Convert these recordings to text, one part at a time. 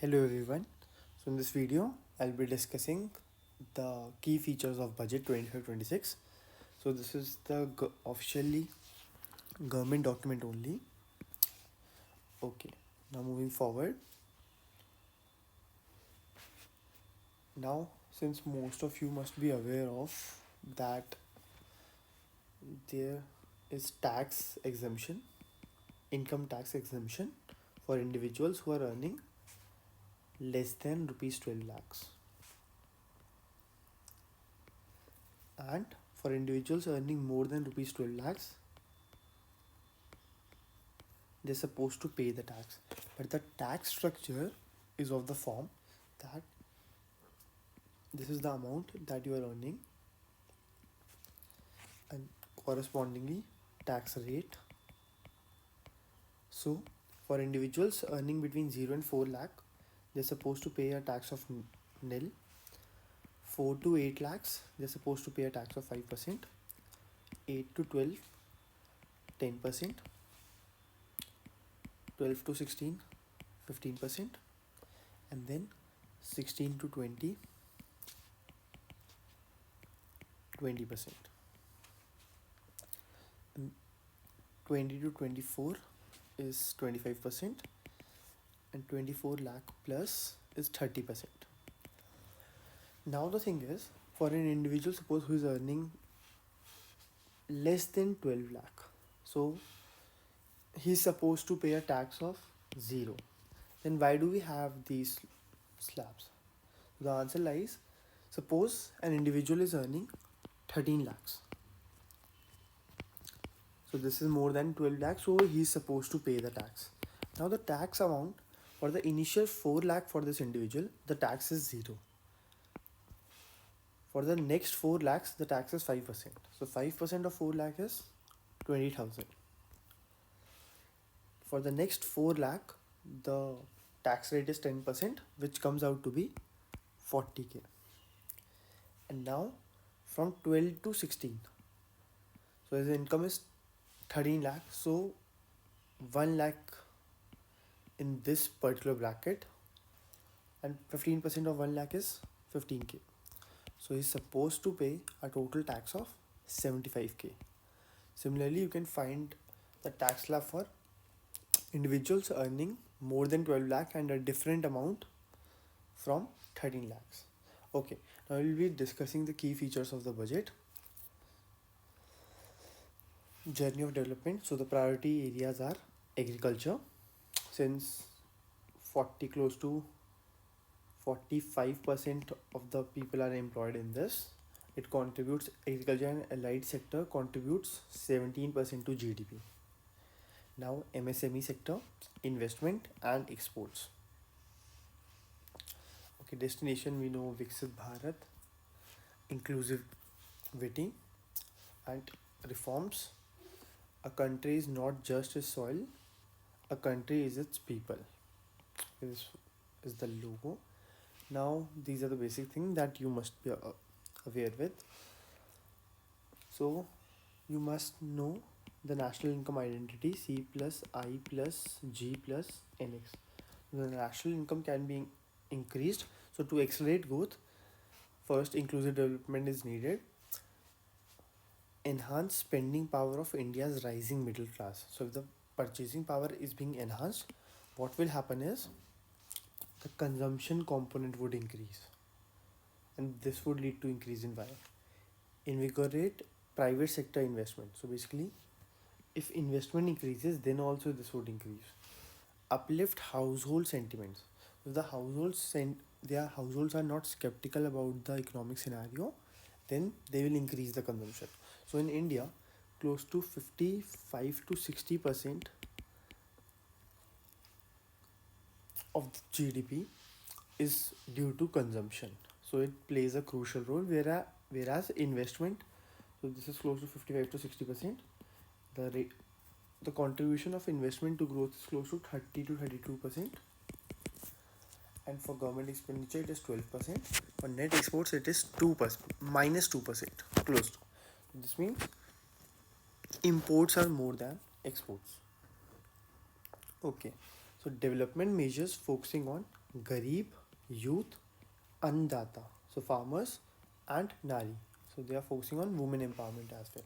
Hello everyone. So in this video, I'll be discussing the key features of budget 25-26. So this is the officially government document only. Okay. Now moving forward. Now since most of you must be aware of that there is tax exemption, income tax exemption for individuals who are earning less than rupees 12 lakhs. And for individuals earning more than rupees 12 lakhs, they're supposed to pay the tax. But the tax structure is of the form that this is the amount that you are earning and correspondingly tax rate. So for individuals earning between 0 and 4 lakh, they're supposed to pay a tax of nil. 4 to 8 lakhs, they're supposed to pay a tax of 5%. 8 to 12, 10%. 12 to 16, 15%. And then 16 to 20, 20%. And 20 to 24 is 25%. And 24 lakh plus is 30%. Now the thing is, for an individual suppose who is earning less than 12 lakh, so he's supposed to pay a tax of 0. Then why do we have these slabs? The answer lies, suppose an individual is earning 13 lakhs. So this is more than 12 lakhs, so he's supposed to pay the tax. Now the tax amount for the initial 4 lakh for this individual, the tax is 0. For the next 4 lakhs, the tax is 5%. So 5% of 4 lakh is 20,000. For the next 4 lakh, the tax rate is 10%, which comes out to be 40k. And now from 12 to 16. So his income is 13 lakh. So 1 lakh in this particular bracket and 15% of 1 lakh is 15k. So he's supposed to pay a total tax of 75k. Similarly, you can find the tax slab for individuals earning more than 12 lakh and a different amount from 13 lakhs. Okay, now we'll be discussing the key features of the budget. Journey of development. So the priority areas are agriculture, since close to 45% of the people are employed in this. It contributes, agriculture and allied sector contributes 17% to GDP. Now MSME sector, investment and exports. Okay, destination we know Viksit Bharat, inclusivity and reforms. A country is not just its soil, a country is its people. This is the logo. Now these are the basic things that you must be aware with. So you must know the national income identity C plus I plus G plus NX. The national income can be increased. So to accelerate growth, first inclusive development is needed. Enhance spending power of India's rising middle class. So if the purchasing power is being enhanced, what will happen is the consumption component would increase, and this would lead to increase in wire. Invigorate private sector investment. So basically, if investment increases, then also this would increase. Uplift household sentiments. If the their households are not skeptical about the economic scenario, then they will increase the consumption. So in India, close to 55 to 60% of the GDP is due to consumption. So it plays a crucial role, whereas investment, so this is close to 55 to 60%. The contribution of investment to growth is close to 30 to 32%. And for government expenditure, it is 12%. For net exports, it is 2%, minus 2%, close to. This means imports are more than exports. Okay, so development measures focusing on Garib, youth, Annadata. So farmers and Nari. So they are focusing on women empowerment as well.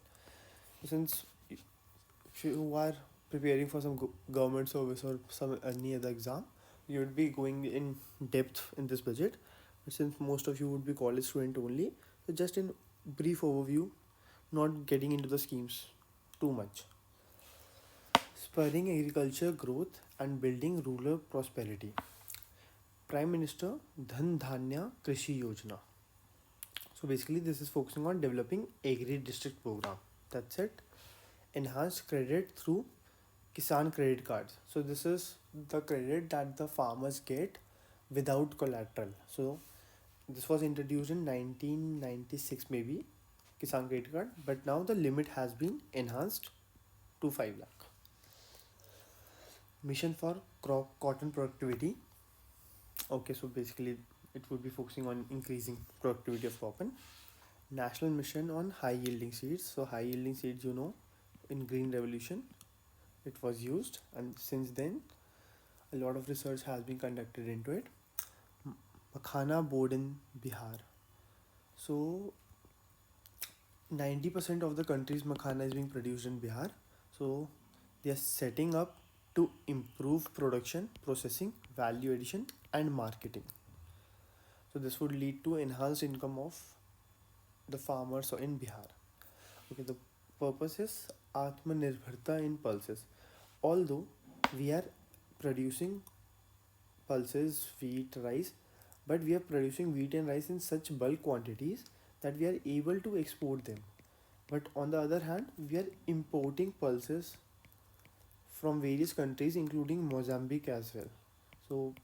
Since if you are preparing for some government service or some any other exam, you would be going in depth in this budget. But since most of you would be college student only, so just in brief overview, not getting into the schemes too much. Spurring agriculture growth and building rural prosperity. Prime Minister Dhan Dhanya Krishi Yojana. So basically, this is focusing on developing agri district program. That's it. Enhanced credit through Kisan credit cards. So this is the credit that the farmers get without collateral. So this was introduced in 1996 maybe, Kisan credit card, but now the limit has been enhanced to 5 lakh. Mission for crop cotton productivity. Okay, so basically it would be focusing on increasing productivity of cotton. National mission on high yielding seeds. So high yielding seeds, in Green Revolution it was used, and since then a lot of research has been conducted into it. Makhana board in Bihar. So 90% of the country's makhana is being produced in Bihar. So they are setting up to improve production, processing, value addition, and marketing. So this would lead to enhanced income of the farmers in Bihar. Okay, the purpose is Atmanirbharta in pulses. Although we are producing pulses, wheat, rice, but we are producing wheat and rice in such bulk quantities that we are able to export them. But on the other hand, we are importing pulses from various countries, including Mozambique as well. So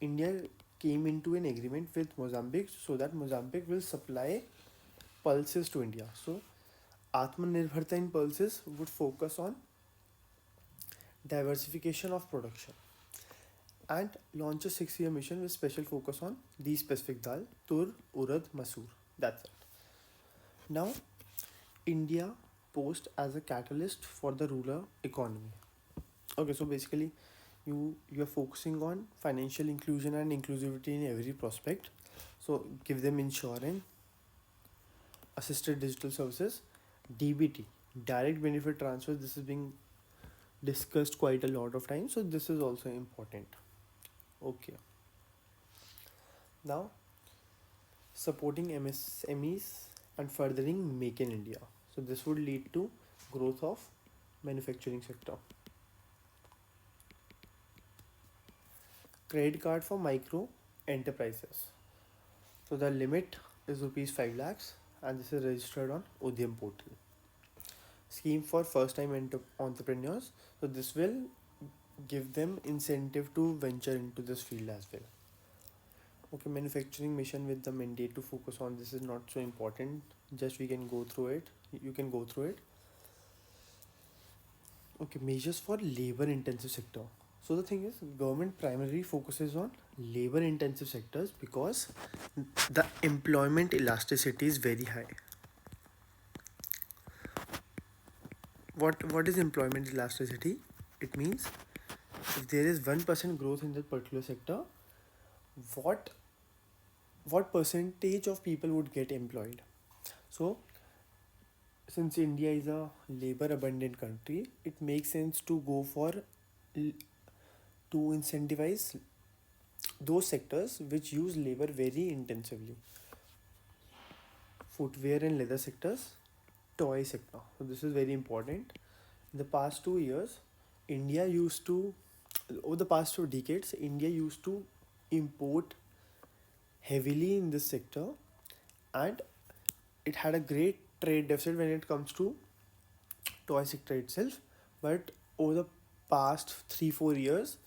India came into an agreement with Mozambique so that Mozambique will supply pulses to India. So Atmanirbharta in pulses would focus on diversification of production and launch a 6-year mission with special focus on these specific dal, tur, urad, masoor. That's it. Now, India post as a catalyst for the rural economy. Okay, so basically you are focusing on financial inclusion and inclusivity in every prospect. So give them insurance, assisted digital services, DBT, direct benefit transfer. This is being discussed quite a lot of times, so this is also important. Okay, now supporting MSMEs and furthering make in India. So this would lead to growth of manufacturing sector. Credit card for micro enterprises. So the limit is rupees 5 lakhs and this is registered on Udyam portal. Scheme for first time entrepreneurs. So this will give them incentive to venture into this field as well. Okay, manufacturing mission with the mandate to focus on this is not so important. Just we can go through it. You can go through it. Okay, measures for labor intensive sector. So the thing is, government primarily focuses on labor intensive sectors because the employment elasticity is very high. What is employment elasticity? It means if there is 1% growth in that particular sector, what percentage of people would get employed? So since India is a labor abundant country, it makes sense to go for to incentivize those sectors which use labor very intensively. Footwear and leather sectors, toy sector. So this is very important. In the past 2 years, India used to, over the past 2 decades, India used to import heavily in this sector, and it had a great trade deficit when it comes to toy sector itself. But over the past 3-4 years,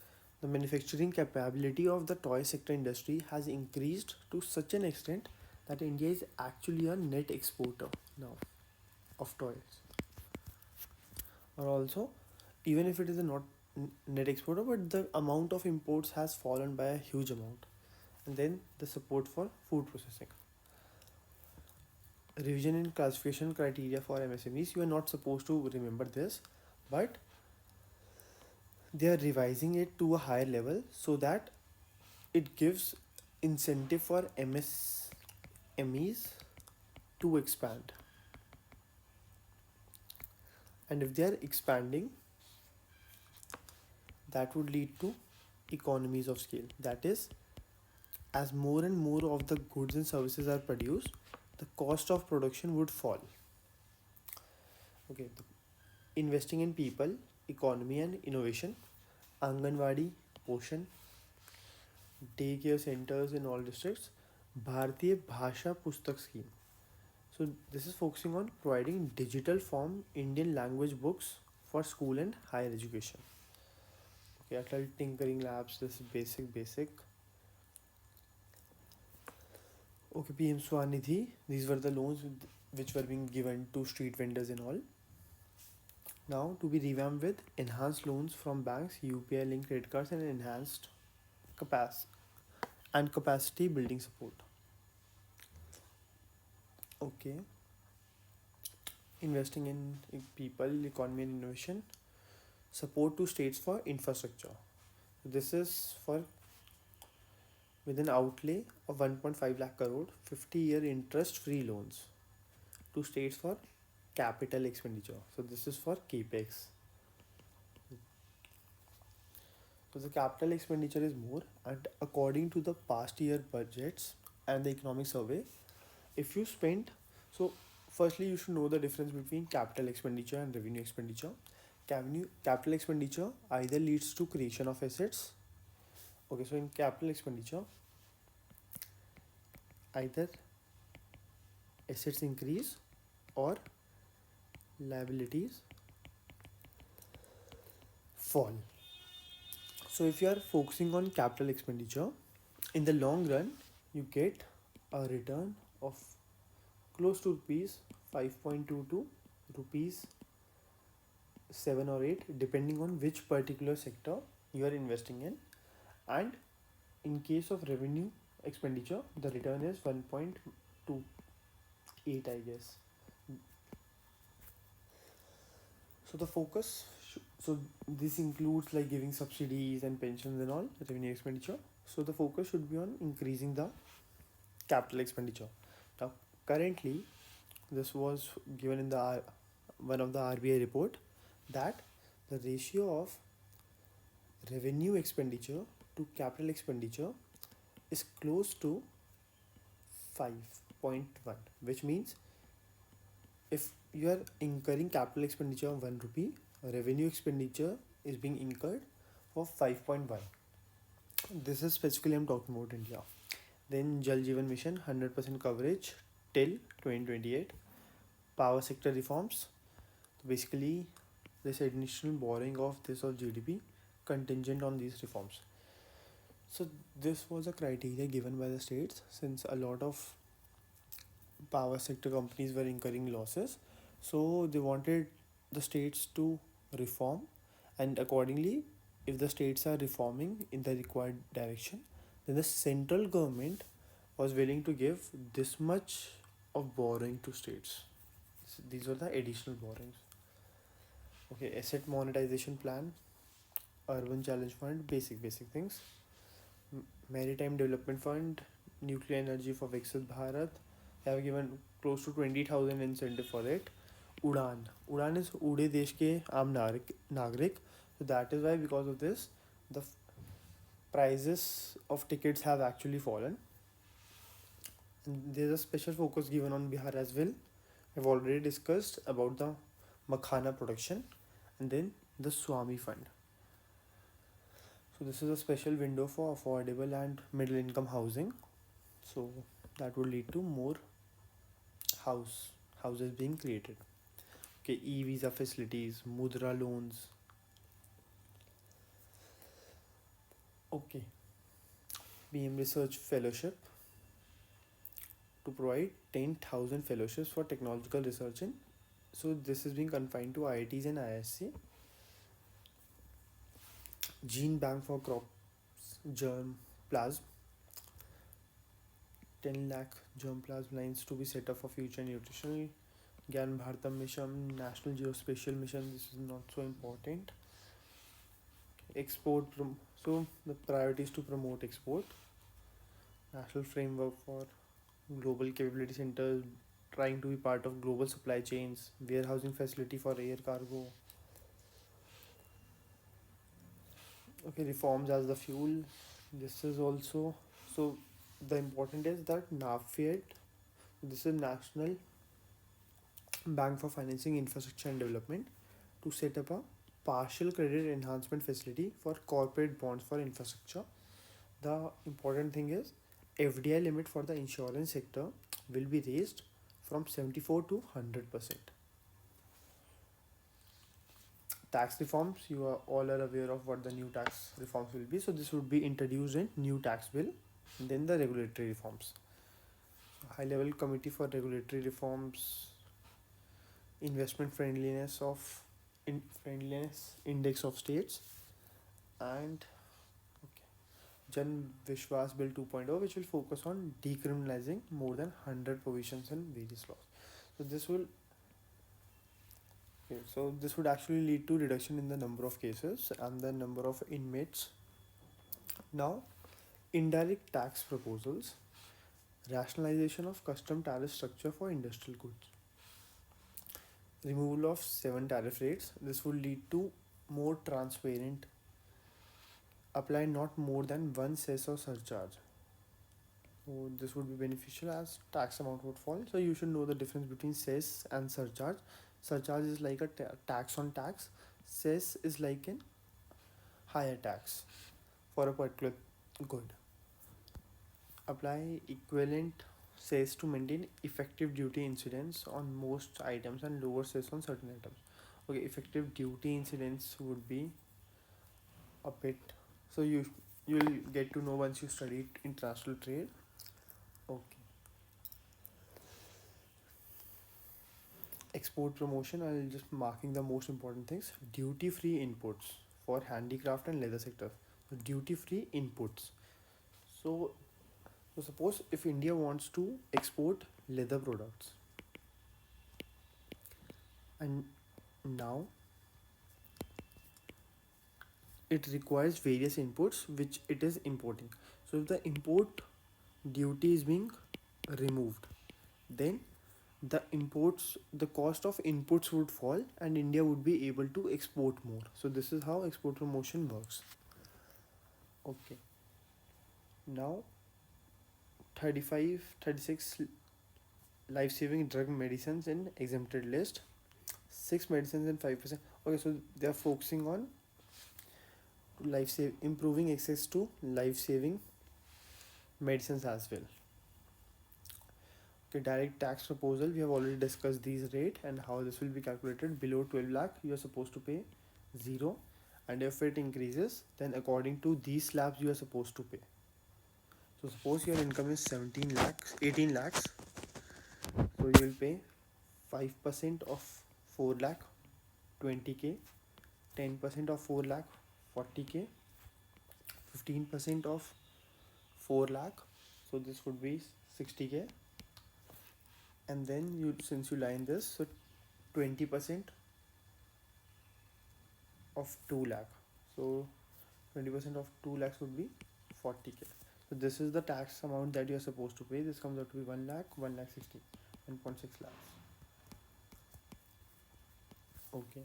the manufacturing capability of the toy sector industry has increased to such an extent that India is actually a net exporter now of toys. Or also, even if it is a not net exporter, but the amount of imports has fallen by a huge amount. And then the support for food processing. Revision in classification criteria for MSMEs. You are not supposed to remember this, but they are revising it to a higher level so that it gives incentive for MSMEs to expand. And if they are expanding, that would lead to economies of scale. That is, as more and more of the goods and services are produced, the cost of production would fall. Okay, investing in people, economy, and innovation. Anganwadi, Poshan, daycare centers in all districts. Bharatiya Bhasha Pustak scheme. So this is focusing on providing digital form Indian language books for school and higher education. Okay, Atal Tinkering Labs. This is basic. Okay, PM Swanidhi. These were the loans which were being given to street vendors and all. Now to be revamped with enhanced loans from banks, UPI linked credit cards, and enhanced capacity building support. Okay, investing in people, economy, and innovation. Support to states for infrastructure. This is for with an outlay of 1.5 lakh crore, 50-year interest-free loans to states for capital expenditure. So this is for capex. So the capital expenditure is more, and according to the past year budgets and the economic survey, if you spend, so firstly you should know the difference between capital expenditure and revenue expenditure. Capital expenditure either leads to creation of assets. Okay, so in capital expenditure, either assets increase or liabilities fall. So if you are focusing on capital expenditure, in the long run, you get a return of close to rupees 5.2 to rupees 7 or 8, depending on which particular sector you are investing in. And in case of revenue expenditure, the return is 1.28, I guess. So the focus, so this includes like giving subsidies and pensions and all revenue expenditure. So the focus should be on increasing the capital expenditure. Now, currently, this was given in the one of the RBI report that the ratio of revenue expenditure to capital expenditure is close to 5.1, which means if you are incurring capital expenditure of 1 rupee, revenue expenditure is being incurred for 5.1. This is specifically I'm talking about India. Then Jal Jeevan Mission 100% coverage till 2028. Power sector reforms. Basically, this additional borrowing of this of GDP contingent on these reforms. So this was a criteria given by the states since a lot of power sector companies were incurring losses. So they wanted the states to reform, and accordingly, if the states are reforming in the required direction, then the central government was willing to give this much of borrowing to states. So these were the additional borrowings. Okay, asset monetization plan, urban challenge fund, basic things. Maritime development fund, nuclear energy for Viksit Bharat. They have given close to 20,000 incentive for it. Udan is Ude Desh ke Aam Nagrik. So that is why because of this, the prices of tickets have actually fallen. And there's a special focus given on Bihar as well. I've already discussed about the Makhana production and then the Swami Fund. So this is a special window for affordable and middle income housing. So that would lead to more houses being created. Okay, e-visa facilities, mudra loans. Okay, PM Research Fellowship to provide 10,000 fellowships for technological research in. So this is being confined to IITs and ISC. Gene Bank for crops, germ plasm. 10 lakh germ plasm lines to be set up for future nutritional. Gyan Bharatam Mission, National Geospatial Mission. This is not so important. So the priority is to promote export, national framework for global capability centers, trying to be part of global supply chains, warehousing facility for air cargo. Okay, reforms as the fuel. This is also, so the important is that NAFED, this is National Bank for Financing Infrastructure and Development, to set up a partial credit enhancement facility for corporate bonds for infrastructure. The important thing is FDI limit for the insurance sector will be raised from 74 to 100%. Tax reforms, you are all are aware of what the new tax reforms will be. So this would be introduced in new tax bill. And then the regulatory reforms. High level committee for regulatory reforms, investment friendliness friendliness index of states, and okay, Jan Vishwas Bill 2.0, which will focus on decriminalizing more than 100 provisions in various laws. So this will okay, so this would actually lead to reduction in the number of cases and the number of inmates. Now, indirect tax proposals, rationalization of custom tariff structure for industrial goods, removal of 7 tariff rates. This would lead to more transparent, apply not more than one cess or surcharge. So this would be beneficial as tax amount would fall. So you should know the difference between cess and surcharge. Surcharge is like a tax on tax. Cess is like an higher tax for a particular good. Apply equivalent cess to maintain effective duty incidence on most items and lower cess on certain items. Okay, effective duty incidence would be a bit. So you'll get to know once you study international trade. Okay. Export promotion, I'll just marking the most important things. Duty free inputs for handicraft and leather sector. So duty free inputs. So, so suppose if India wants to export leather products, and now it requires various inputs which it is importing. So if the import duty is being removed, then the cost of inputs would fall and India would be able to export more. So this is how export promotion works. Okay, now 35 36 life-saving drug medicines in exempted list, 6 medicines and 5%. Okay, so they are focusing on improving access to life-saving medicines as well. Okay, direct tax proposal, we have already discussed these rate and how this will be calculated. Below 12 lakh you are supposed to pay 0, and if it increases then according to these slabs you are supposed to pay. So suppose your income is 18 lakhs, so you will pay 5% of 4 lakh 20k, 10% of 4 lakh 40k, 15% of 4 lakh, so this would be 60k, and then you, since you line this, so 20% of 2 lakh, so 20% of 2 lakhs would be 40k. So this is the tax amount that you are supposed to pay. This comes out to be 1 lakh, 1 lakh 60, 1.6 lakhs. Okay,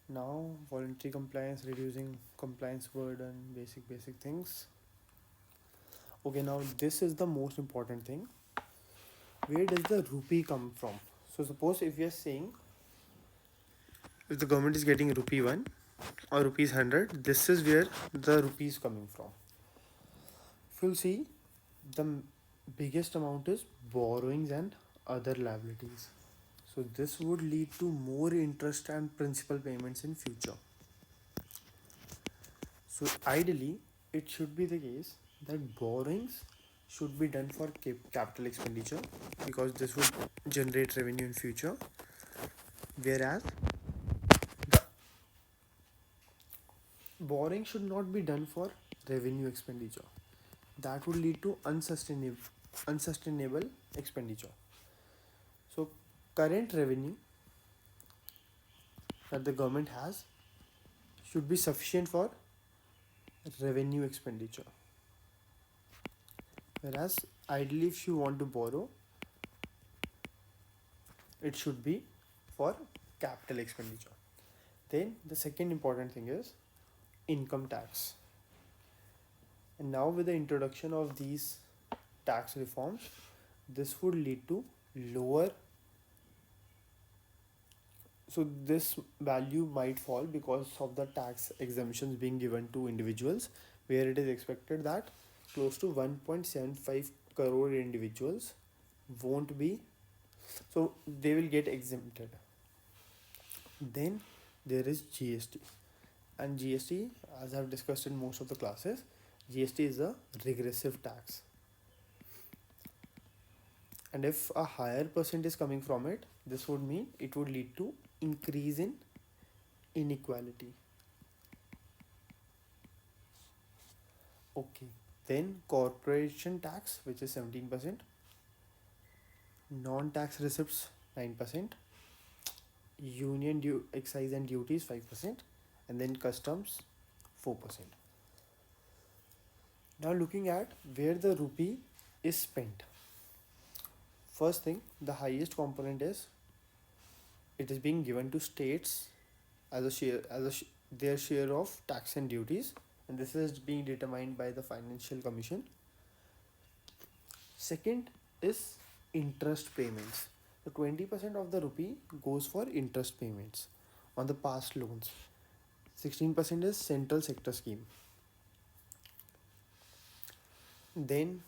now voluntary compliance, reducing compliance burden, basic things. Okay, now this is the most important thing. Where does the rupee come from? So suppose if we are saying if the government is getting rupee 1 or rupees 100, this is where the rupee is coming from. If you'll see, the biggest amount is borrowings and other liabilities. So this would lead to more interest and principal payments in future. So ideally, it should be the case that borrowings should be done for capital expenditure because this would generate revenue in future, whereas the borrowing should not be done for revenue expenditure. That would lead to unsustainable expenditure. So current revenue that the government has should be sufficient for revenue expenditure. Whereas ideally if you want to borrow, it should be for capital expenditure. Then the second important thing is income tax. And now with the introduction of these tax reforms, this would lead to lower, so this value might fall because of the tax exemptions being given to individuals, where it is expected that close to 1.75 crore individuals won't be, so they will get exempted. Then there is GST, and GST, as I've discussed in most of the classes, GST is a regressive tax, and if a higher percent is coming from it, this would mean it would lead to increase in inequality. Okay, then corporation tax, which is 17%, non-tax receipts 9%, union excise and duties 5%, and then customs 4%. Now looking at where the rupee is spent. First thing, the highest component is it is being given to states as a share, their share of tax and duties, and this is being determined by the Financial Commission. Second is interest payments. So 20% of the rupee goes for interest payments on the past loans. 16% is central sector scheme. Then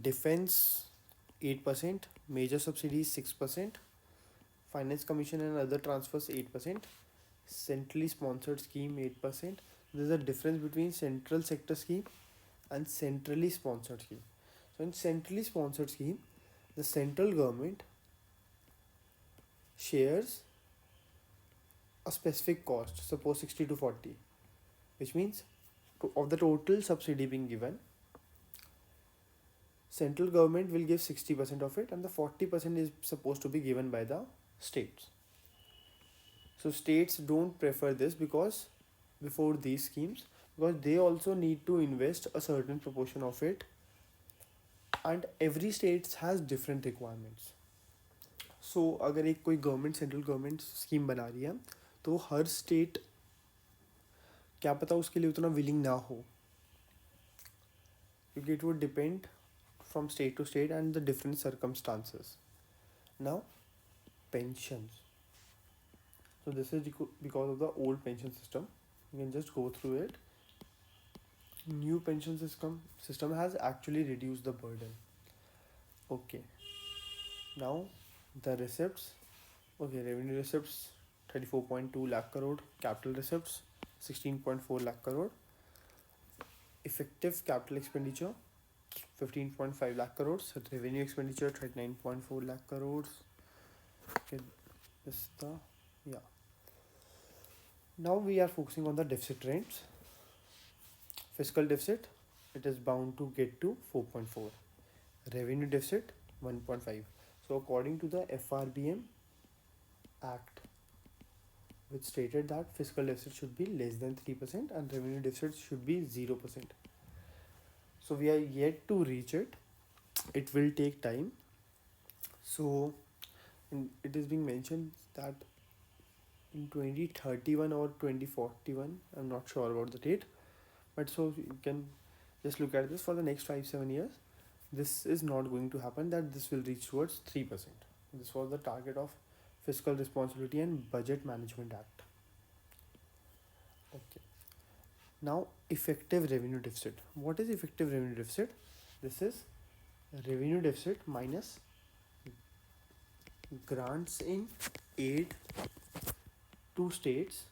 defense 8%, major subsidies 6%, finance commission and other transfers 8%, centrally sponsored scheme 8%. There's a difference between central sector scheme and centrally sponsored scheme. So in centrally sponsored scheme, the central government shares a specific cost, suppose 60 to 40, which means of the total subsidy being given, central government will give 60% of it, and the 40% is supposed to be given by the states. So states don't prefer this because before these schemes, because they also need to invest a certain proportion of it, and every state has different requirements. So अगर एक कोई government central government scheme बना रही है तो हर state क्या पता उसके लिए उतना विलिंग ना हो, क्योंकि it would depend from state to state and the different circumstances. Now pensions. So this is because of the old pension system. You can just go through it. New pension system has actually reduced the burden. Okay. Now the receipts. Okay, revenue receipts 34.2 lakh crore, capital receipts 16.4 lakh crore, effective capital expenditure 15.5 lakh crores, revenue expenditure 39.4 lakh crores. Okay, this is the, yeah. Now we are focusing on the deficit trends. Fiscal deficit, it is bound to get to 4.4. Revenue deficit 1.5. So according to the FRBM Act, which stated that fiscal deficit should be less than 3% and revenue deficit should be 0%. So we are yet to reach it. It will take time. So it is being mentioned that in 2031 or 2041, I'm not sure about the date, but so you can just look at this for the next 5-7 years. This is not going to happen, that this will reach towards 3%. This was the target of Fiscal Responsibility and Budget Management Act. Okay. Now effective revenue deficit. What is effective revenue deficit? This is revenue deficit minus grants in aid to states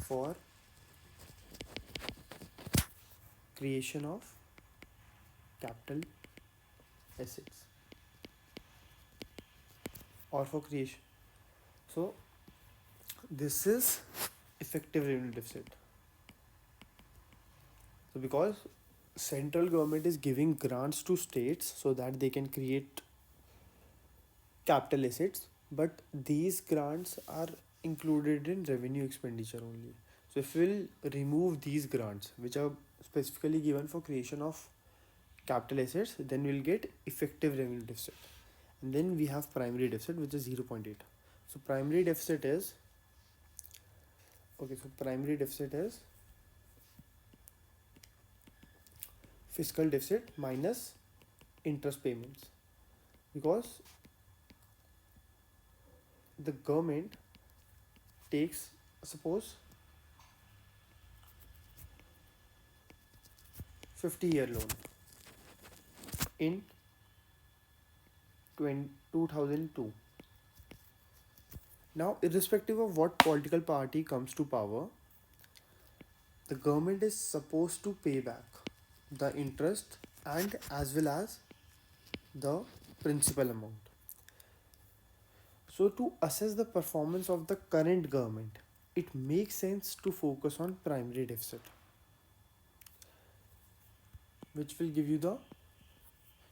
for creation of capital assets or for creation. So this is effective revenue deficit. So because central government is giving grants to states so that they can create capital assets, but these grants are included in revenue expenditure only. So if we'll remove these grants which are specifically given for creation of capital assets, then we'll get effective revenue deficit. And then we have primary deficit, which is 0.8. So primary deficit is primary deficit is fiscal deficit minus interest payments, because the government takes, suppose, 50-year loan in 2002. Now, irrespective of what political party comes to power, the government is supposed to pay back the interest and as well as the principal amount. So, to assess the performance of the current government, it makes sense to focus on primary deficit, which will give you the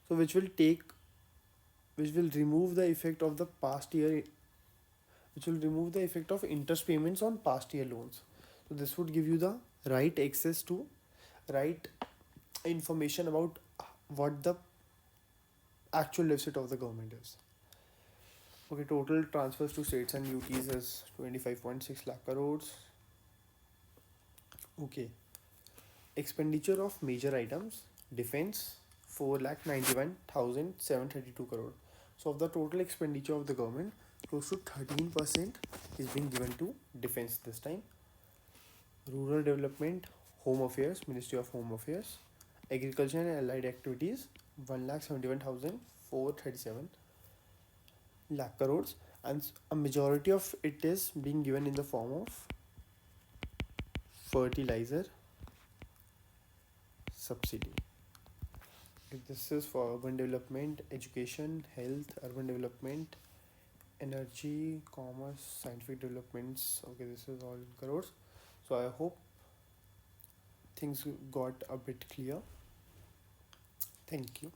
so which will remove the effect of the past year, which will remove the effect of interest payments on past year loans. So this would give you the right access to right information about what the actual deficit of the government is. Okay, total transfers to states and UTs is 25.6 lakh crores. Okay, expenditure of major items, defense 4,91,732 crore. So of the total expenditure of the government, close to 13% is being given to defense this time. Rural development, home affairs, Ministry of Home Affairs, agriculture and allied activities 1,71,437 lakh crores, and a majority of it is being given in the form of fertilizer subsidy. This is for urban development, education, health, urban development, energy, commerce, scientific developments. Okay, this is all in crores. So I hope things got a bit clear. Thank you.